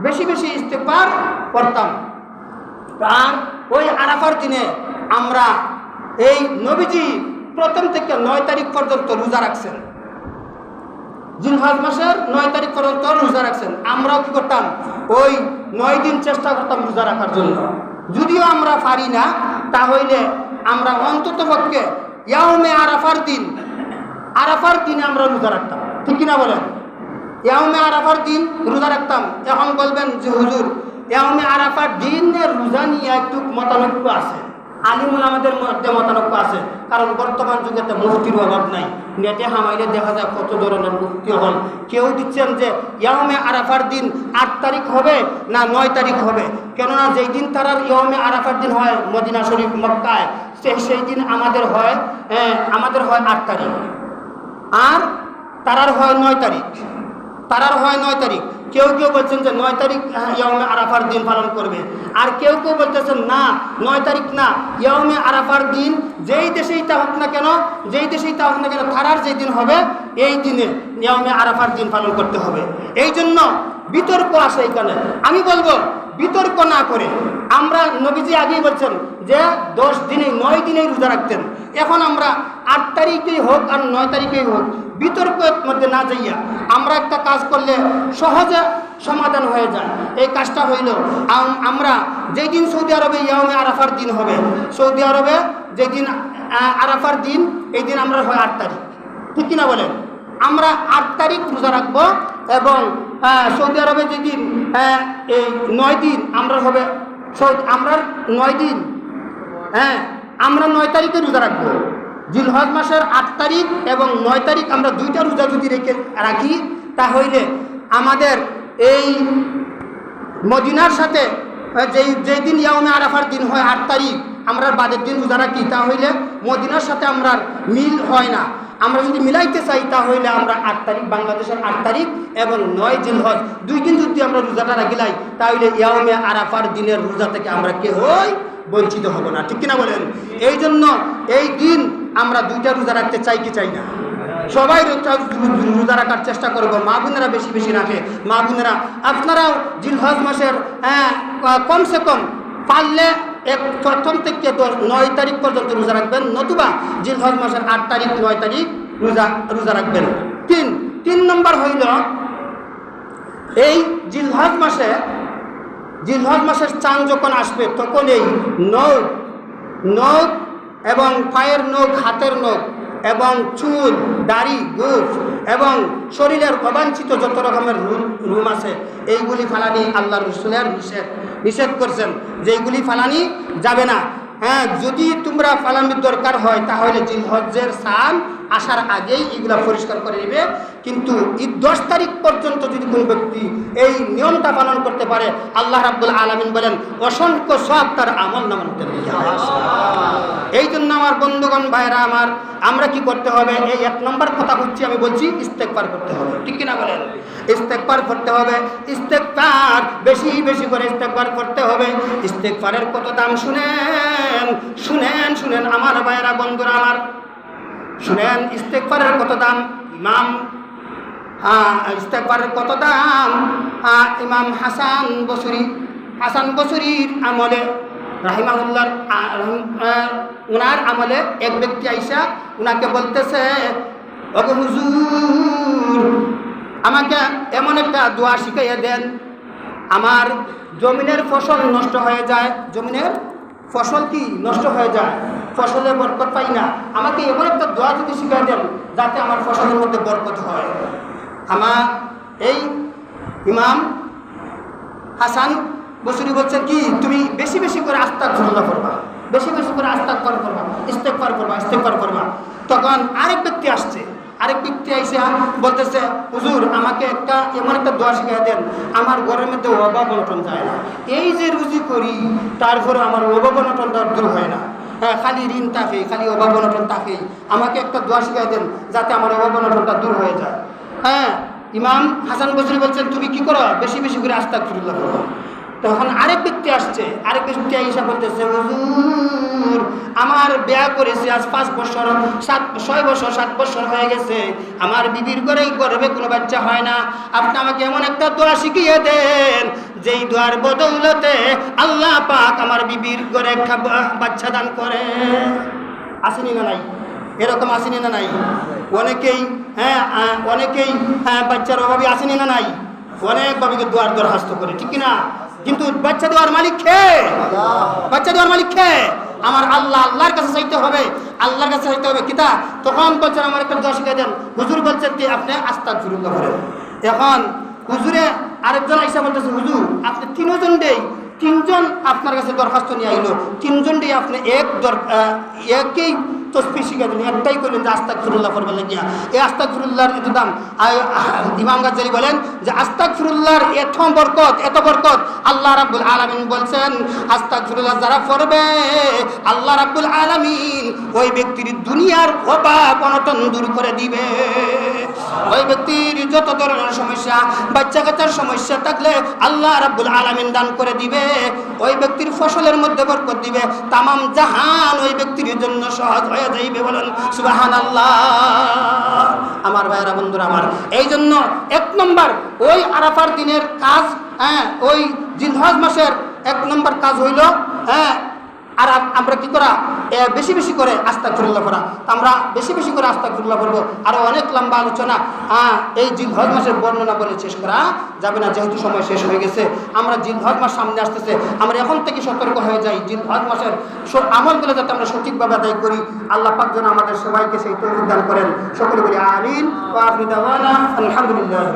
বেশি বেশি ইস্তেগফার করতাম। আর ওই আরাফার দিনে আমরা এই নবীজি প্রথম থেকে 9 তারিখ পর্যন্ত রোজা রাখছেন, জিলহজ মাসের 9 তারিখ পর্যন্ত রোজা রাখছেন। আমরাও কি করতাম, ওই 9 দিন চেষ্টা করতাম রোজা রাখার জন্য। যদিও আমরা পারি না, তাহলে আমরা অন্তত পক্ষে ইয়াউমে আরাফার দিনে আমরা রোজা রাখতাম, ঠিক কিনা বলেন? ইয়াউমে আরাফার দিন রোজা রাখতাম। এখন বলবেন যে হুজুর, ইয়াউমে আরাফার দিনের রোজা নিয়ে একটু মতানৈক্য আছে, আলিমুল আমাদের মধ্যে মতানৈক্য আছে। কারণ বর্তমান যুগেতে মুফতির অভাব নাই, নেটে হামাইলে দেখা যায় কত ধরনের মুফতি হল। কেউ দিচ্ছেন যে ইয়াউমে আরাফার দিন 8 তারিখ হবে না 9 তারিখ হবে, কেননা যেই দিন তারা ইয়াউমে আরাফার দিন হয় মদিনা শরীফ মক্কায়, সেই দিন আমাদের হয় 8 তারিখ, আর তারার হয় 9 তারিখ। কেউ বলছেন যে 9 তারিখ ইয়াউমে আরাফার দিন পালন করবে, আর কেউ বলতেছেন না 9 তারিখ না, ইয়াউমে আরাফার দিন যেই দেশেই তা হোক না কেন, তারার যেই দিন হবে এই দিনে ইয়াউমে আরাফার দিন পালন করতে হবে। এই জন্য বিতর্ক আসে এখানে। আমি বলবো বিতর্ক না করে, আমরা নবীজি আগেই বলছেন যে 9 দিনেই রোজা রাখতেন। এখন আমরা 8 তারিখেই হোক আর 9 তারিখেই হোক, বিতর্কের মধ্যে না যাইয়া আমরা একটা কাজ করলে সহজে সমাধান হয়ে যায়। এই কাজটা হইল, আমরা যেই দিন সৌদি আরবে ইয়াউমে আরাফার দিন হবে, সৌদি আরবে যেদিন আরাফার দিন, এই দিন আমরা হয় 8 তারিখ, ঠিক কিনা বলেন? আমরা 8 তারিখ রোজা রাখবো, এবং সৌদি আরবে যেদিন এই 9 দিন আমরা হবে, আমরা 9 দিন আমরা 9 তারিখে রোজা রাখবো। জিলহজ মাসের 8 তারিখ এবং 9 তারিখ আমরা 2টা রোজা যদি রাখি, তাহলে আমাদের এই মদিনার সাথে যেই দিন ইয়াউমে আরাফার দিন হয় 8 তারিখ, আমরা বাদের দিন রোজা রাখি, তাহলে মদিনার সাথে আমরা মিল হয় না। আমরা যদি মিলাইতে চাই, তাহলে আমরা 8 তারিখ, বাংলাদেশের 8 তারিখ এবং 9 জিলহজ 2 দিন যদি আমরা রোজাটা রাখিলাই, তাহলে ইয়াউমে আরাফার দিনের রোজা থেকে আমরা কেউই বঞ্চিত হব না, ঠিক কিনা বলেন? এই জন্য এই দিন আমরা 2টা রোজা রাখতে চাই কি চাই না? সবাই রোজা রাখার চেষ্টা করবো। মা বোনেরা বেশি বেশি রাখে। মা বোনেরা আপনারাও জিলহজ মাসের কমসে কম পারলে প্রথম থেকে 9 তারিখ পর্যন্ত রোজা রাখবেন, নতুবা জিলহজ মাসের 8 তারিখ 9 তারিখ রোজা রাখবেন। 3 নম্বর হইল, এই জিলহজ মাসের চাঁদ যখন আসবে, তখন এই নখ এবং পায়ের নখ, হাতের নখ এবং চুল, দাড়ি, গোঁফ এবং শরীরের অবাঞ্ছিত যত রকমের রুম আছে, এইগুলি ফালানি আল্লাহ রসুলের নিষেধ করছেন যে এইগুলি ফালানি যাবে না। যদি তোমরা ফালানির দরকার হয়, তাহলে জিলহজ্জের চাঁদ আসার আগেই এগুলা পরিষ্কার করে নেবে। কিন্তু ঈদ 10 তারিখ পর্যন্ত যদি কোনো ব্যক্তি এই নিয়মটা পালন করতে পারে, আল্লাহ রাব্বুল আলামিন বলেন অসংখ্য সওয়াব তার আমল নামাতে দেওয়া হবে। এই জন্য আমার বন্ধুগণ, ভাইরা আমার, আমরা কি করতে হবে? এই 1 নম্বর কথা আমি বলছি, ইস্তেগফার করতে হবে, ঠিক কিনা বলেন? ইস্তেগফার করতে হবে। ইস্তেগফার বেশি বেশি করে ইস্তেগফার করতে হবে। ইস্তেগফারের কত দাম শুনেন আমার ভাইরা, বন্ধুরা আমার, শুনেন ইস্তেগফারের কত দাম। ইস্তেগফারের কত দাম? ইমাম হাসান বসরির আমলে রাহিমাহুল্লাহ, উনার আমলে এক ব্যক্তি আইসা উনাকে বলতেছে, ওগো হুজুর, আমাকে এমন একটা দোয়া শিখাইয়া দেন, আমার জমিনের ফসল নষ্ট হয়ে যায়। জমিনের ফসল কি নষ্ট হয়ে যায়, ফসলে বরকত পাই না। আমাকে এমন একটা দোয়া যদি শিখাই দেন, যাতে আমার ফসলের মধ্যে বরকত হয়। আমার এই ইমাম হাসান বসরি বলছেন কি, তুমি বেশি বেশি করে আস্তাগফিরুল্লাহ করবা, বেশি বেশি করে আস্তাগফার করবা, ইস্তেগফার করবা। তখন আরেক ব্যক্তি আইসা বলতেছে, হুজুর, আমাকে এমন একটা দোয়া শিখিয়ে দেন, আমার ঘরের মধ্যে অভাব অনটন যায় না। এই যে রুজি করি, তারপরে আমার অভাব অনটনটা দূর হয় না। খালি ঋণ থাকে, খালি অভাব অনটন থাকে। আমাকে একটা দোয়া শিখিয়ে দেন, যাতে আমার অভাব অনটনটা দূর হয়ে যায়। ইমাম হাসান বসরি বলছেন, তুমি কি করো? বেশি বেশি করে আস্তাগফিরুল্লাহ করো। তখন আরেক ব্যক্তি আসছে, আরেক ব্যক্তি আইসা বলতেছে, হুজুর আমার বিয়া করেছি আজ 5 বছর 6 বছর 7 বছর হয়ে গেছে, আমার বিবির গর্ভে কোনো বাচ্চা হয় না, আপনি আমাকে এমন একটা দোয়া শিখিয়ে দেন যেই দোয়ার বদৌলতে আল্লাহ পাক আমার বিবির ঘরে একটা বাচ্চা দান করে। আসেনি না নাই? এরকম আসেনি না নাই? অনেকেই অনেকেই বাচ্চার অভাবে আসেনি না নাই? অনেক ভাবে দোয়ার দরখাস্ত করে, ঠিক কিনা? কিন্তু বাচ্চা দেওয়ার মালিক কে? বাচ্চা দেওয়ার মালিক কে? আমার আল্লাহ। আল্লাহর কাছে চাইতে হবে, আল্লাহর কাছে চাইতে হবে। কিতা তখন বলছেন আমার একটা দোয়া শিখিয়ে দেন। হুজুর বলছেন কি আপনি আস্তাগফিরুল্লাহ করেন। এখন হুজুরে আরেকজন আইসা বলতেছে, হুজুর আপনি তিনজন আপনার কাছে দরখাস্ত নিয়ে আইলো, তিনজনটাই আপনি একই তসবিহ শিখে দিলেন, একটাই করলেন যে আস্তাগফিরুল্লাহ করবেন লাগিয়া। এই আস্তাগফিরুল্লাহর এত দাম। ইমাম গাজ্জালী বলেন যে আস্তাগফিরুল্লাহর এত বরকত আল্লাহ রাব্বুল আলামিন বলছেন, আস্তাগফিরুল্লাহ যারা পড়বে আল্লাহ রাব্বুল আলামিন ওই ব্যক্তির দুনিয়ার অভাব অনটন দূর করে দিবে। ওই ব্যক্তির যত ধরনের সমস্যা, বাচ্চা কাচ্চার সমস্যা থাকলে আল্লাহ রাব্বুল আলামিন দান করে দিবে। ওই ব্যক্তির ফসলের মধ্যে বরকত দিবে, তামাম জাহান ওই ব্যক্তির জন্য সহজ হয়ে যাইবে। বলেন সুবহানাল্লাহ। আমার ভাইয়েরা, বন্ধুরা আমার, এই জন্য 1 নম্বর ওই আরাফার দিনের কাজ, ওই জিলহজ মাসের 1 নম্বর কাজ হইল আর আমরা কি করা, বেশি বেশি করে আস্তাগফিরুল্লাহ পড়া। আমরা বেশি বেশি করে আস্তাগফিরুল্লাহ পড়বো। আরো অনেক লম্বা আলোচনা এই জিলহজ মাসের বর্ণনা বলে শেষ করা যাবে না, যেহেতু সময় শেষ হয়ে গেছে। আমরা জিলহজ মাস সামনে আসতেছে, আমরা এখন থেকে সতর্ক হয়ে যাই জিলহজ মাসের আমলগুলো যাতে আমরা সঠিকভাবে আদায় করি। আল্লাহ পাক যেন আমাদের সবাইকে সেই তৌফিক দান করেন। সকলে বলি আমিন। ওয়া আখিরু দাওয়ানা আলহামদুলিল্লাহ।